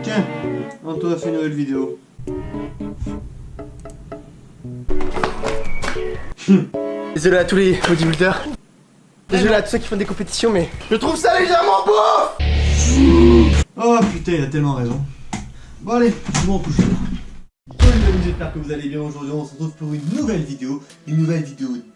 Tiens, Anto a fait une nouvelle vidéo. Désolé à tous les bodybuilders. Désolé à tous ceux qui font des compétitions, mais je trouve ça légèrement beau. Oh putain, il a tellement raison. Bon allez, je m'en couche. Salut les amis, j'espère que vous allez bien. Aujourd'hui on se retrouve pour une nouvelle vidéo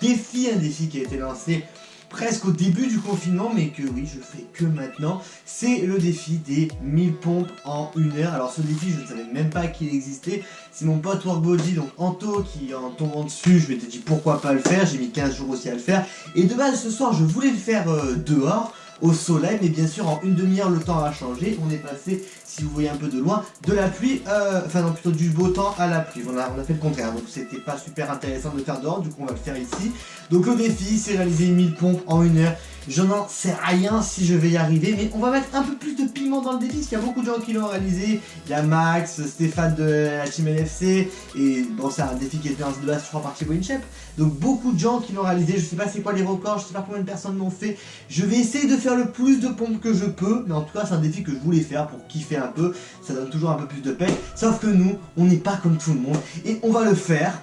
défi, un défi qui a été lancé presque au début du confinement, mais que oui, je fais que maintenant. C'est le défi des 1000 pompes en 1 heure. Alors ce défi, je ne savais même pas qu'il existait. C'est mon pote Workbody, donc Anto, qui en tombant dessus, je m'étais dit pourquoi pas le faire. J'ai mis 15 jours aussi à le faire. Et de base, ce soir, je voulais le faire dehors, au soleil, mais bien sûr en une demi-heure le temps a changé. On est passé, si vous voyez un peu de loin, de la pluie, enfin non, plutôt du beau temps à la pluie. On a fait le contraire, donc c'était pas super intéressant de le faire dehors, du coup on va le faire ici. Donc le défi, c'est réaliser 1000 pompes en 1 heure. Je n'en sais rien si je vais y arriver, mais on va mettre un peu plus de piment dans le défi, parce qu'il y a beaucoup de gens qui l'ont réalisé. Il y a Max, Stéphane de la team LFC, et bon, c'est un défi qui était lancé de base, je crois, par Thibaut Inchep. Donc beaucoup de gens qui l'ont réalisé, je sais pas c'est quoi les records, je sais pas combien de personnes l'ont fait. Je vais essayer de faire le plus de pompes que je peux, mais en tout cas c'est un défi que je voulais faire pour kiffer un peu. Ça donne toujours un peu plus de peine, sauf que nous, on n'est pas comme tout le monde, et on va le faire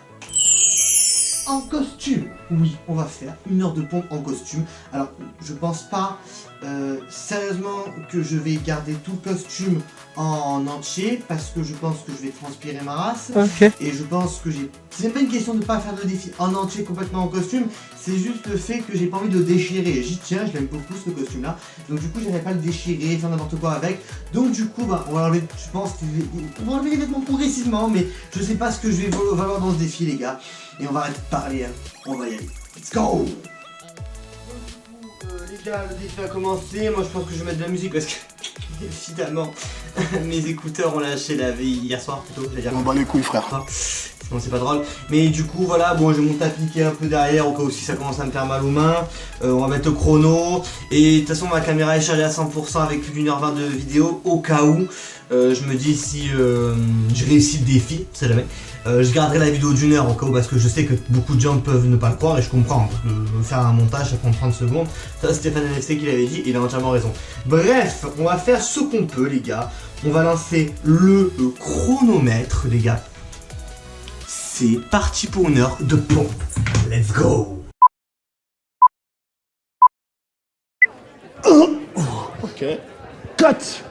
en costume. Oui, on va faire 1 heure de pompe en costume. Alors, je pense pas sérieusement que je vais garder tout le costume en entier, parce que je pense que je vais transpirer ma race. Ok. Et je pense que j'ai... C'est même pas une question de pas faire de défi en entier complètement en costume, c'est juste le fait que j'ai pas envie de déchirer. J'y tiens, je l'aime beaucoup ce costume là. Donc du coup, j'aimerais pas le déchirer, faire n'importe quoi avec. Donc du coup, bah, on va enlever, je pense qu'on va enlever les vêtements progressivement, mais je sais pas ce que je vais valoir dans ce défi, les gars. Et on va arrêter de parler, hein. On va y aller. Let's go! Les gars, le défi a commencé. Moi, je pense que je vais mettre de la musique parce que évidemment, mes écouteurs ont lâché la vie hier soir plutôt. On bat les couilles, frère. Sinon c'est pas drôle. Mais du coup voilà, bon j'ai mon tapis qui est un peu derrière au cas où si ça commence à me faire mal aux mains. On va mettre le chrono. Et de toute façon ma caméra est chargée à 100% avec plus d'1h20 de vidéo au cas où. Je me dis si je réussis le défi, on sait jamais. Je garderai la vidéo d'1 heure au cas où, parce que je sais que beaucoup de gens peuvent ne pas le croire et je comprends. Faire un montage ça prend 30 secondes. Ça Stéphane LFC qui l'avait dit, il a entièrement raison. Bref, on va faire ce qu'on peut les gars. On va lancer le chronomètre les gars. C'est parti pour 1 heure de pompe. Let's go. Ok. 4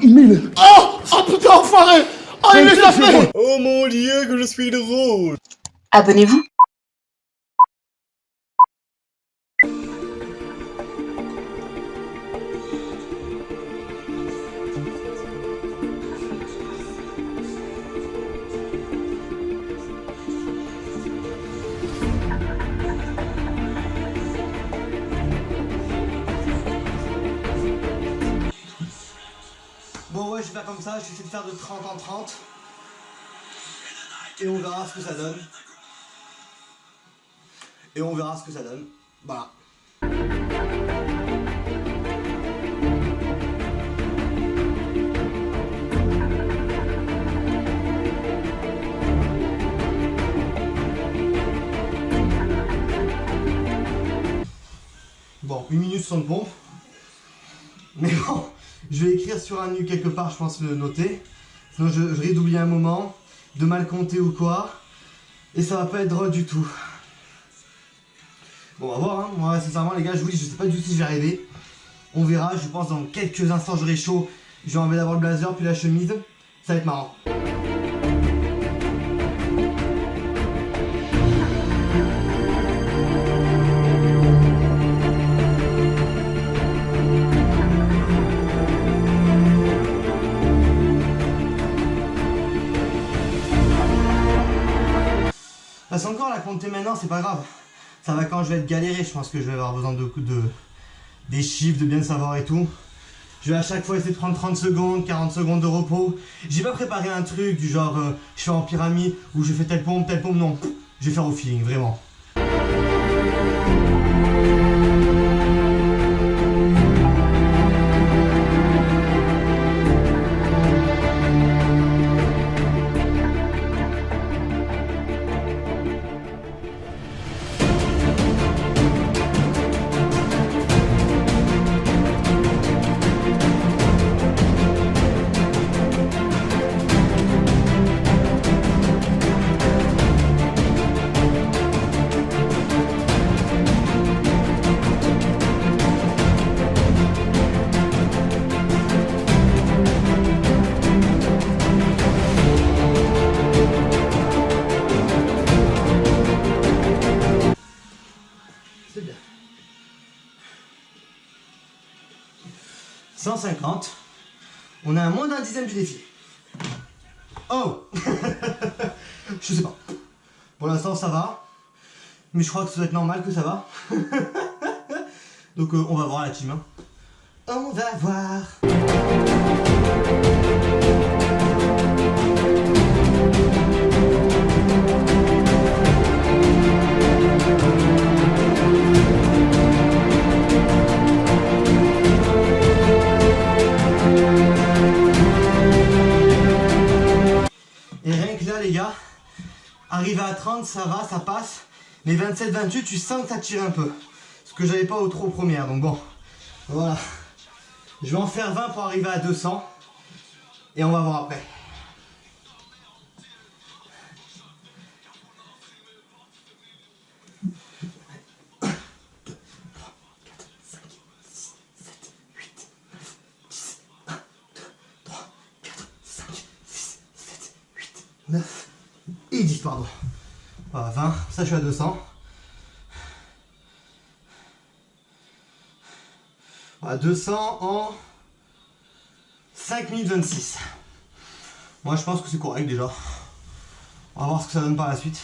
1000. Oh putain, enfoiré. Oh, il les a fait. Oh mon dieu, que je suis drôle! Abonnez-vous. Bon ouais, je vais faire comme ça, je vais essayer de faire de 30 en 30. Et on verra ce que ça donne. Voilà. Bon, 1 minute sans pompe. Mais bon, je vais écrire sur un nu quelque part, je pense le noter. Sinon je risque d'oublier un moment, de mal compter ou quoi. Et ça va pas être drôle du tout. Bon, on va voir, hein. Moi, sincèrement, les gars, je vous dis, je sais pas du tout si je vais arriver. On verra, je pense dans quelques instants, j'aurai chaud. Je vais enlever d'abord le blazer, puis la chemise. Ça va être marrant. C'est encore la compter maintenant, c'est pas grave. Ça va quand je vais être galéré, je pense que je vais avoir besoin des chiffres, de bien le savoir et tout. Je vais à chaque fois essayer de prendre 30 secondes, 40 secondes de repos. J'ai pas préparé un truc du genre je fais en pyramide ou je fais telle pompe, non. Je vais faire au feeling, vraiment. 150. On est à moins d'un dixième du défi. Oh. Je sais pas. Pour l'instant ça va. Mais je crois que ça doit être normal que ça va. Donc on va voir la team. Hein. On va voir. Et rien que là les gars, arrivé à 30 ça va, ça passe. Mais 27-28 tu sens que ça tire un peu. Ce que j'avais pas au trop première, donc bon. Voilà. Je vais en faire 20 pour arriver à 200. Et on va voir après. Et 10 pardon. Voilà, 20, ça je suis à 200. Voilà, 200 en 5 minutes 26. Moi je pense que c'est correct déjà. On va voir ce que ça donne par la suite.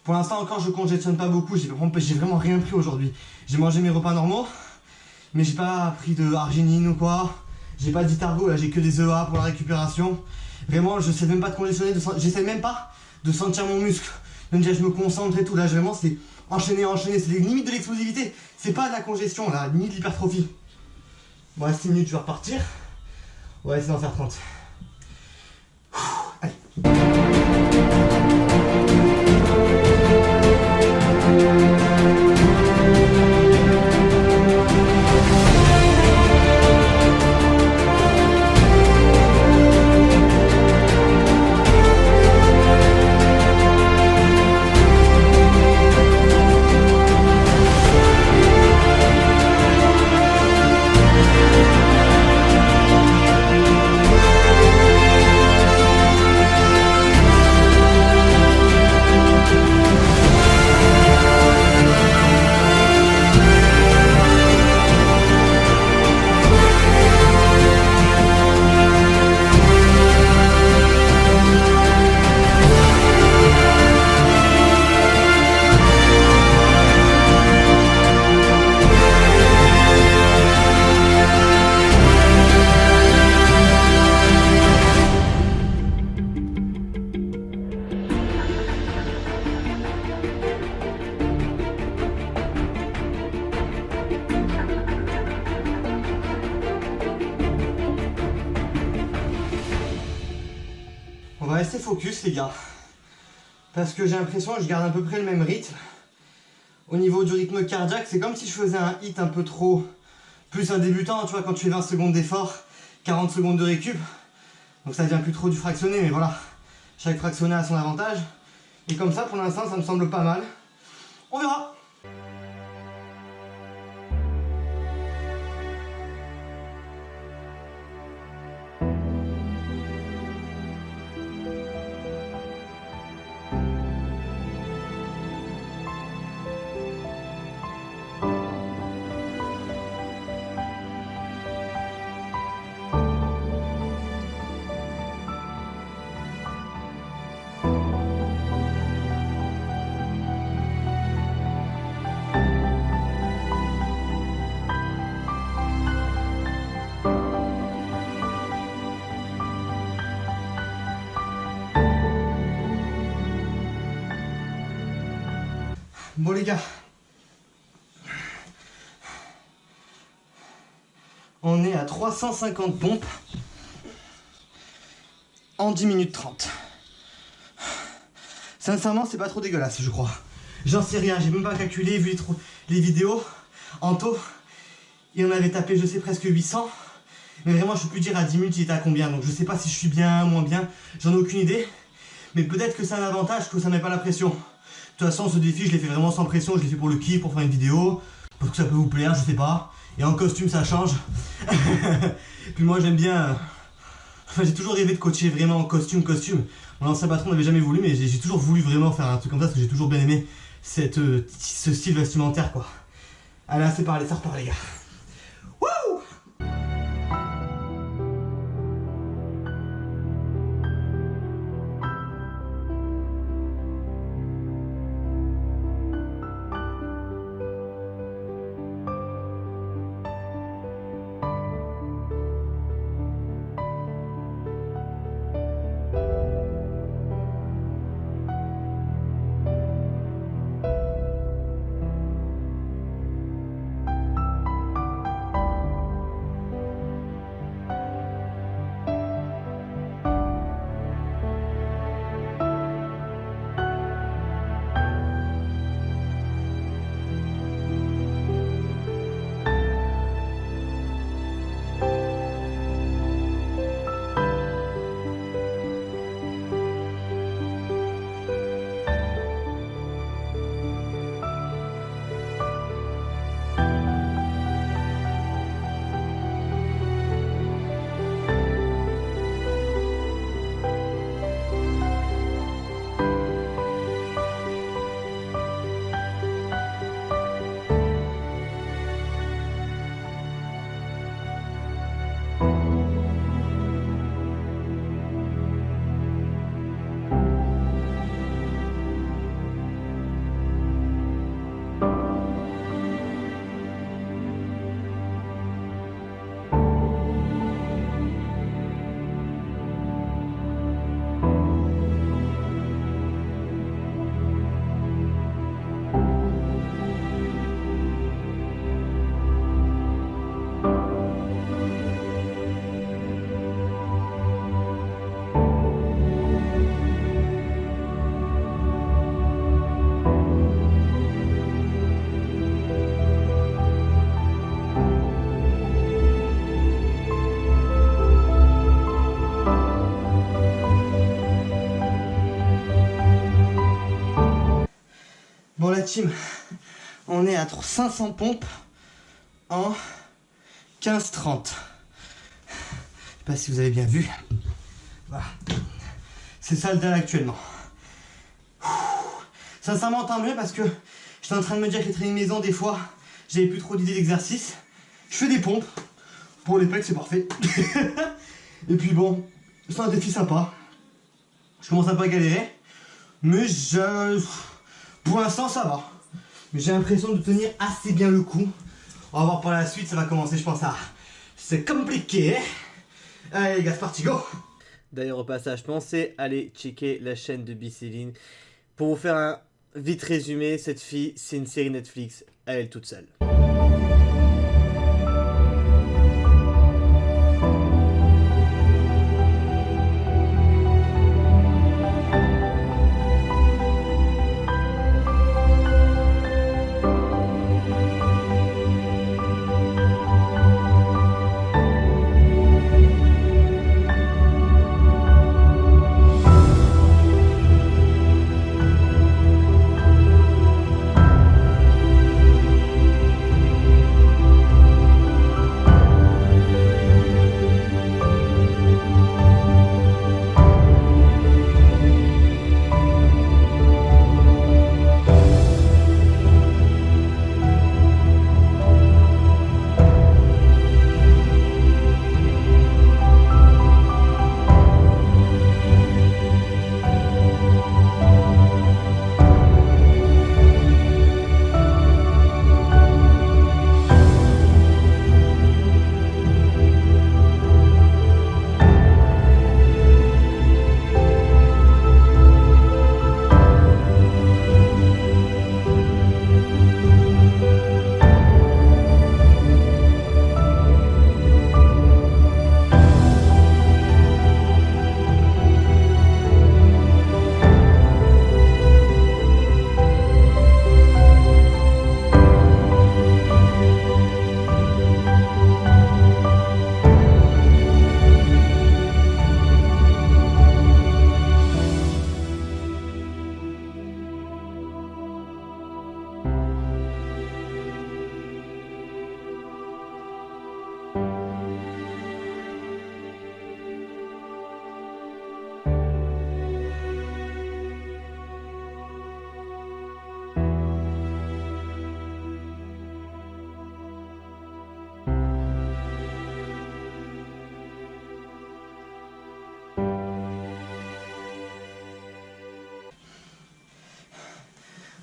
Pour l'instant encore je congestionne pas beaucoup, j'ai vraiment rien pris aujourd'hui. J'ai mangé mes repas normaux, mais j'ai pas pris de arginine ou quoi. J'ai pas d'Itargo, là j'ai que des EA pour la récupération. Vraiment je sais même pas de congestionner, j'essaie même pas de sentir mon muscle. Donc déjà je me concentre et tout, là vraiment c'est enchaîner, c'est les limites de l'explosivité. C'est pas de la congestion là, limite de l'hypertrophie. Bon à 6 minutes je vais repartir. On va essayer d'en faire 30. Allez. On va rester focus les gars, parce que j'ai l'impression que je garde à peu près le même rythme. Au niveau du rythme cardiaque, c'est comme si je faisais un hit un peu trop, plus un débutant, tu vois, quand tu fais 20 secondes d'effort, 40 secondes de récup. Donc ça devient plus trop du fractionné, mais voilà, chaque fractionné a son avantage. Et comme ça, pour l'instant, ça me semble pas mal. On verra. Bon les gars, on est à 350 pompes en 10 minutes 30. Sincèrement, c'est pas trop dégueulasse, je crois. J'en sais rien, j'ai même pas calculé, vu les vidéos. Anto, il en avait tapé, je sais, presque 800. Mais vraiment, je peux plus dire à 10 minutes il était à combien. Donc je sais pas si je suis bien, moins bien, j'en ai aucune idée. Mais peut-être que c'est un avantage que ça met pas la pression. De toute façon, ce défi, je l'ai fait vraiment sans pression, je l'ai fait pour le kiff, pour faire une vidéo, parce que ça peut vous plaire, je sais pas. Et en costume, ça change. Puis moi, j'aime bien... Enfin, j'ai toujours rêvé de coacher vraiment en costume. Mon ancien patron n'avait jamais voulu, mais j'ai toujours voulu vraiment faire un truc comme ça, parce que j'ai toujours bien aimé ce style vestimentaire, quoi. Allez, c'est parlé, ça repart, les gars. Wouh! la team, on est à 500 pompes en 15-30. Je sais pas si vous avez bien vu. Voilà. C'est ça le dalle actuellement. Sincèrement, tant mieux parce que j'étais en train de me dire que les trainings maison, des fois, j'avais plus trop d'idées d'exercice. Je fais des pompes. Pour les pecs, c'est parfait. Et puis bon, c'est un défi sympa. Je commence un peu à galérer. Mais pour l'instant, ça va. Mais j'ai l'impression de tenir assez bien le coup. On va voir par la suite, ça va commencer, je pense, à... C'est compliqué. Allez les gars, c'est parti, go. D'ailleurs, au passage, pensez aller checker la chaîne de Bicéline. Pour vous faire un vite résumé, cette fille, c'est une série Netflix, elle est toute seule.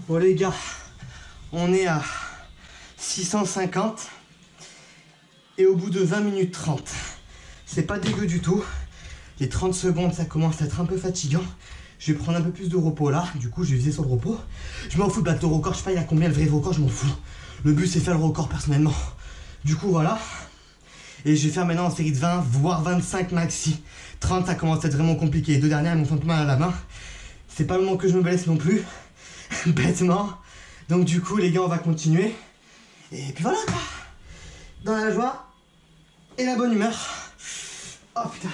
Bon les gars, on est à 650 et au bout de 20 minutes 30, c'est pas dégueu du tout. Les 30 secondes ça commence à être un peu fatigant. Je vais prendre un peu plus de repos là, du coup je vais viser sur le repos. Je m'en fous de battre le record, je sais pas il y a combien le vrai record, je m'en fous. Le but c'est faire le record personnellement. Du coup voilà. Et je vais faire maintenant en série de 20, voire 25 maxi. 30 ça commence à être vraiment compliqué. Les deux dernières elles m'ont fait un peu mal à la main. C'est pas le moment que je me blesse non plus. Bêtement. Donc du coup les gars on va continuer. Et puis voilà quoi. Dans la joie et la bonne humeur. Oh putain.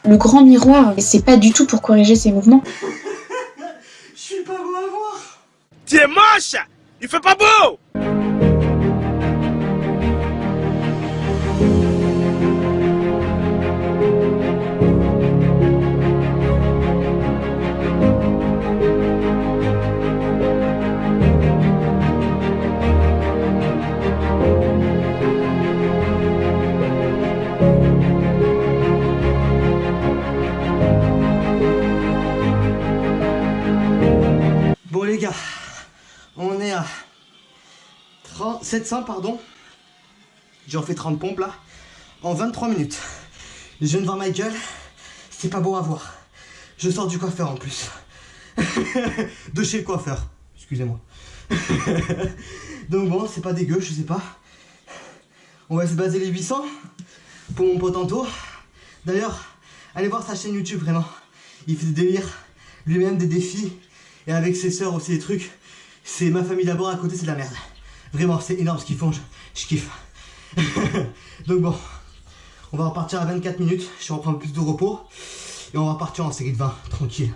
Le grand miroir, c'est pas du tout pour corriger ses mouvements. Je suis pas beau à voir. Tu es moche! Il fait pas beau! Bon les gars, on est à 700 pardon. J'en fais 30 pompes là, en 23 minutes. Je viens de voir ma gueule, c'est pas beau à voir. Je sors du coiffeur en plus. De chez le coiffeur, excusez-moi. Donc bon, c'est pas dégueu, je sais pas. On va se baser les 800. pour mon pote Anto. D'ailleurs, allez voir sa chaîne YouTube, vraiment. Il fait des délires, lui-même des défis, et avec ses sœurs aussi des trucs. C'est ma famille d'abord, à côté c'est de la merde. Vraiment, c'est énorme ce qu'ils font, je kiffe. Donc bon, on va repartir à 24 minutes, je reprends un peu plus de repos. Et on va partir en série de 20, tranquille.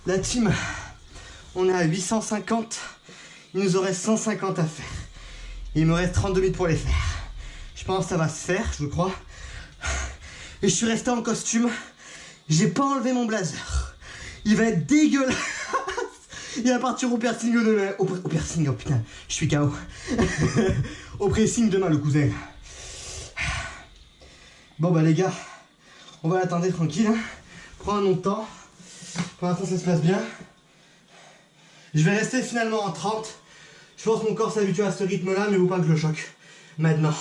La team, on est à 850, il nous en reste 150 à faire. Il me reste 32 minutes pour les faire. Je pense que ça va se faire, je crois. Et je suis resté en costume, j'ai pas enlevé mon blazer. Il va être dégueulasse. Il va partir au piercing demain. Au piercing, oh putain, je suis KO. Au pressing demain, le cousin. Bon bah les gars, on va l'attendre tranquille, hein. Prends un temps. Pour l'instant ça se passe bien. Je vais rester finalement en 30. Je pense que mon corps s'habitue à ce rythme là, mais faut pas que je le choque. Maintenant.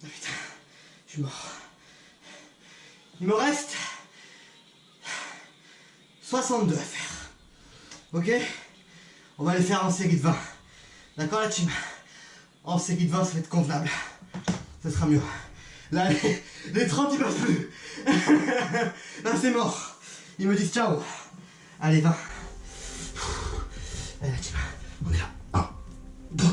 Oh putain, je suis mort. Il me reste 62 à faire. Ok? On va les faire en série de 20. D'accord la team? En série de 20, ça va être convenable. ça sera mieux. Là, les 30 ils peuvent plus. Là c'est mort. Ils me disent ciao. Allez 20. Allez, on est là. 1, 2,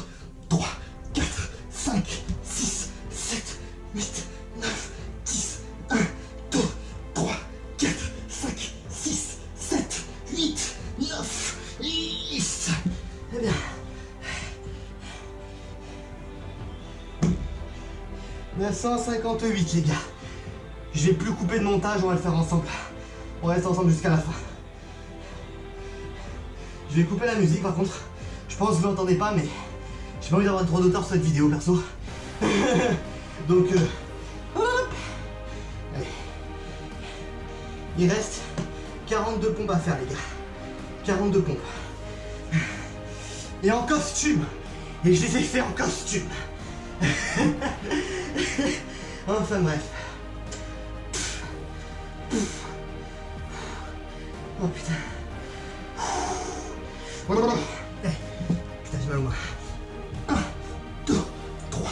3, 4, 5, 6, 7, 8, 9, 10. 1, 2, 3, 4, 5, 6, 7, 8, 9, 10. Eh bien. On est à 158 les gars. Je vais plus couper de montage, on va le faire ensemble. On reste ensemble jusqu'à la fin. Je vais couper la musique par contre. Je pense que vous l'entendez pas mais j'ai pas envie d'avoir trop d'auteur sur cette vidéo perso. Donc hop. Allez. Il reste 42 pompes à faire les gars. 42 pompes. Et en costume. Et je les ai fait en costume. Enfin bref. Oh putain. Putain, j'ai mal au moins. 1, 2, 3,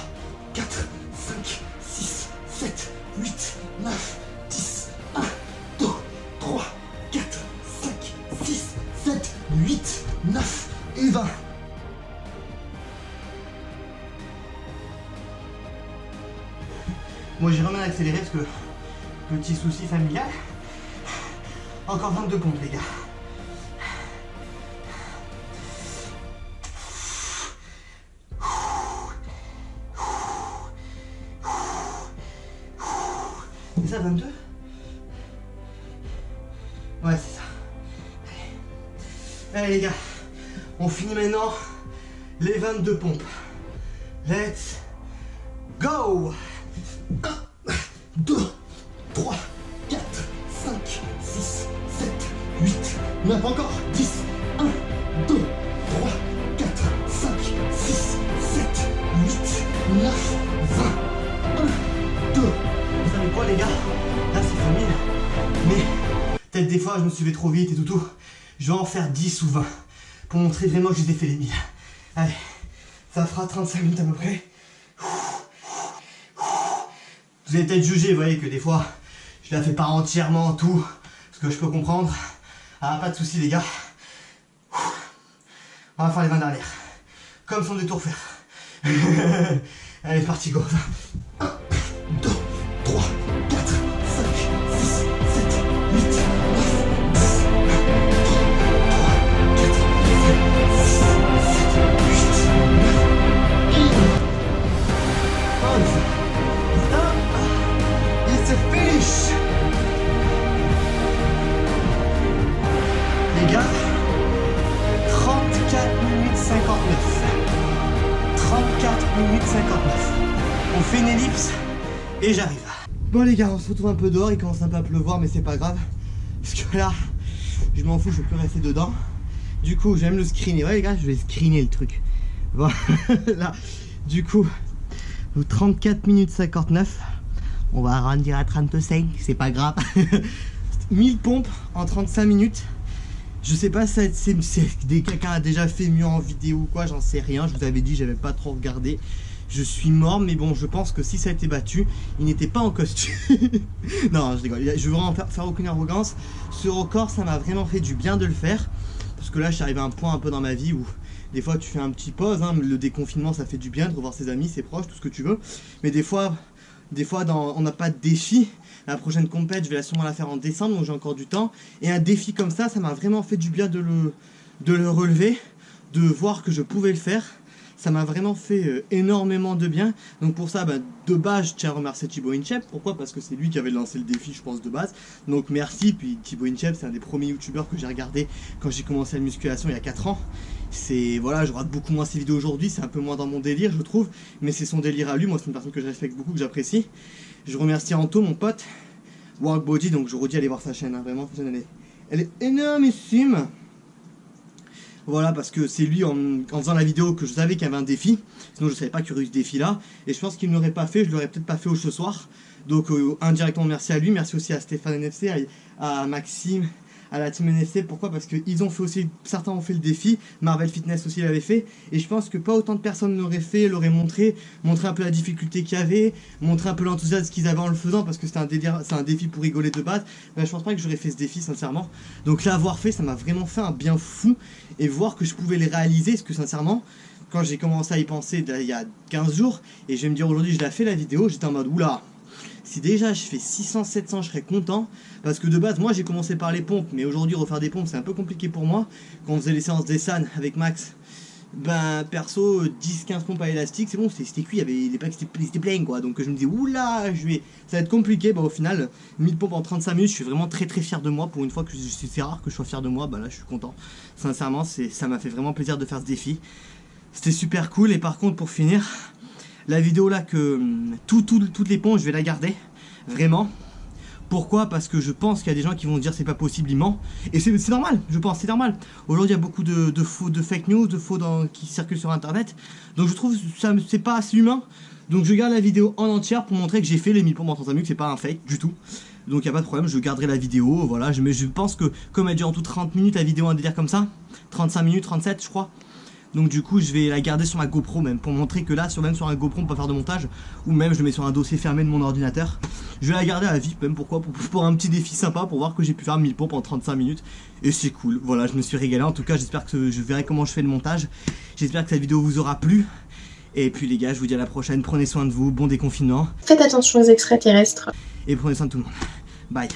4, 5, 6, 7, 8, 9, 10. 1, 2, 3, 4, 5, 6, 7, 8, 9 et 20. Moi j'ai vraiment accéléré parce que petit souci familial. Encore 22 pompes les gars. C'est ça 22? Ouais c'est ça. Allez les gars, on finit maintenant les 22 pompes. Let's go! 1, 2, 3, 4, 5, 6, 7, 8, 9, encore 10. 1, 2, 3, 4, 5, 6, 7, 8, 9, 20. 1, 2. Vous savez quoi les gars? Là c'est famille. Mais peut-être des fois je me suis fait trop vite et tout. Je vais en faire 10 ou 20 pour montrer vraiment que je les ai fait les 1000. Allez, ça fera 35 minutes à peu près. Vous allez peut-être juger, vous voyez que des fois, je la fais pas entièrement tout, ce que je peux comprendre. Ah, pas de soucis les gars. On va faire les 20 dernières. Comme son détour faire. Allez, parti, go. 1, 2, 3, 4, 5, 6, 7, 8, 9, 10. 59. On fait une ellipse et j'arrive. Bon les gars, on se retrouve un peu dehors, il commence un peu à pleuvoir mais c'est pas grave. Parce que là, je m'en fous, je peux rester dedans. Du coup, j'aime le screener. Ouais les gars, je vais screener le truc. Voilà. Du coup, 34 minutes 59. On va arrondir à 35, c'est pas grave. 1000 pompes en 35 minutes. Je sais pas si quelqu'un a déjà fait mieux en vidéo ou quoi, j'en sais rien. Je vous avais dit, j'avais pas trop regardé. Je suis mort, mais bon, je pense que si ça a été battu, il n'était pas en costume. Non, je rigole. Je veux vraiment faire aucune arrogance. Ce record, ça m'a vraiment fait du bien de le faire. Parce que là, je suis arrivé à un point un peu dans ma vie où des fois, tu fais un petit pause. Hein, le déconfinement, ça fait du bien de revoir ses amis, ses proches, tout ce que tu veux. Mais des fois on n'a pas de défi. La prochaine compète, je vais sûrement la faire en décembre, donc j'ai encore du temps. Et un défi comme ça m'a vraiment fait du bien de le relever, de voir que je pouvais le faire. Ça m'a vraiment fait énormément de bien. Donc pour ça, de base, je tiens à remercier Thibaut Inchep. Pourquoi? Parce que c'est lui qui avait lancé le défi, je pense, de base. Donc merci. Puis Thibaut Inchep, c'est un des premiers youtubeurs que j'ai regardé quand j'ai commencé la musculation il y a 4 ans. Voilà, je rate beaucoup moins ses vidéos aujourd'hui, c'est un peu moins dans mon délire, je trouve. Mais c'est son délire à lui. Moi, c'est une personne que je respecte beaucoup, que j'apprécie. Je remercie Anto, mon pote, Workbody, donc je redis, allez voir sa chaîne, hein, vraiment, elle est énormissime. Voilà, parce que c'est lui, en faisant la vidéo, que je savais qu'il y avait un défi. Sinon, je savais pas qu'il y aurait eu ce défi-là. Et je pense qu'il ne l'aurait pas fait, je l'aurais peut-être pas fait ce soir. Donc, indirectement, merci à lui. Merci aussi à Stéphane NFC, à Maxime, à la team NFC. Pourquoi? Parce que ils ont fait aussi, certains ont fait le défi, Marvel Fitness aussi l'avait fait, et je pense que pas autant de personnes l'auraient fait, l'auraient montré un peu la difficulté qu'il y avait, montrer un peu l'enthousiasme qu'ils avaient en le faisant, parce que c'était un défi pour rigoler de base. Ben, je pense pas que j'aurais fait ce défi sincèrement. Donc là, avoir fait, ça m'a vraiment fait un bien fou, et voir que je pouvais les réaliser, parce que sincèrement, quand j'ai commencé à y penser il y a 15 jours, et je vais me dire aujourd'hui je l'ai fait la vidéo, j'étais en mode oula, si déjà je fais 600-700 je serais content, parce que de base moi j'ai commencé par les pompes, mais aujourd'hui refaire des pompes c'est un peu compliqué pour moi. Quand on faisait les séances d'Essan avec Max, ben perso 10-15 pompes à élastique c'est bon, c'était cuit, il y avait les plaques c'était plein quoi, donc je me disais oula ça va être compliqué. Bah au final 1000 pompes en 35 minutes, je suis vraiment très fier de moi, pour une fois que c'est rare que je sois fier de moi, bah là je suis content, sincèrement ça m'a fait vraiment plaisir de faire ce défi, c'était super cool. Et par contre pour finir, la vidéo là que toutes les pompes je vais la garder, vraiment. Pourquoi? Parce que je pense qu'il y a des gens qui vont dire c'est pas possible, il ment. Et c'est normal, je pense, c'est normal. Aujourd'hui il y a beaucoup de fake news, de faux qui circulent sur internet. Donc je trouve que c'est pas assez humain. Donc je garde la vidéo en entière pour montrer que j'ai fait les 1000 pompes en 35 minutes, c'est pas un fake du tout. Donc il n'y a pas de problème, je garderai la vidéo, voilà. Mais je pense que comme elle dure en tout 30 minutes la vidéo, un délire comme ça, 35 minutes, 37 je crois. Donc du coup je vais la garder sur ma GoPro même, pour montrer que là même sur un GoPro on peut pas faire de montage, ou même je le mets sur un dossier fermé de mon ordinateur. Je vais la garder à la vie même, pourquoi, pour un petit défi sympa, pour voir que j'ai pu faire 1000 pompes en 35 minutes. Et c'est cool, voilà, je me suis régalé. En tout cas j'espère que je verrai comment je fais le montage. J'espère que cette vidéo vous aura plu. Et puis les gars, je vous dis à la prochaine, prenez soin de vous, bon déconfinement. Faites attention aux extraterrestres. Et prenez soin de tout le monde. Bye.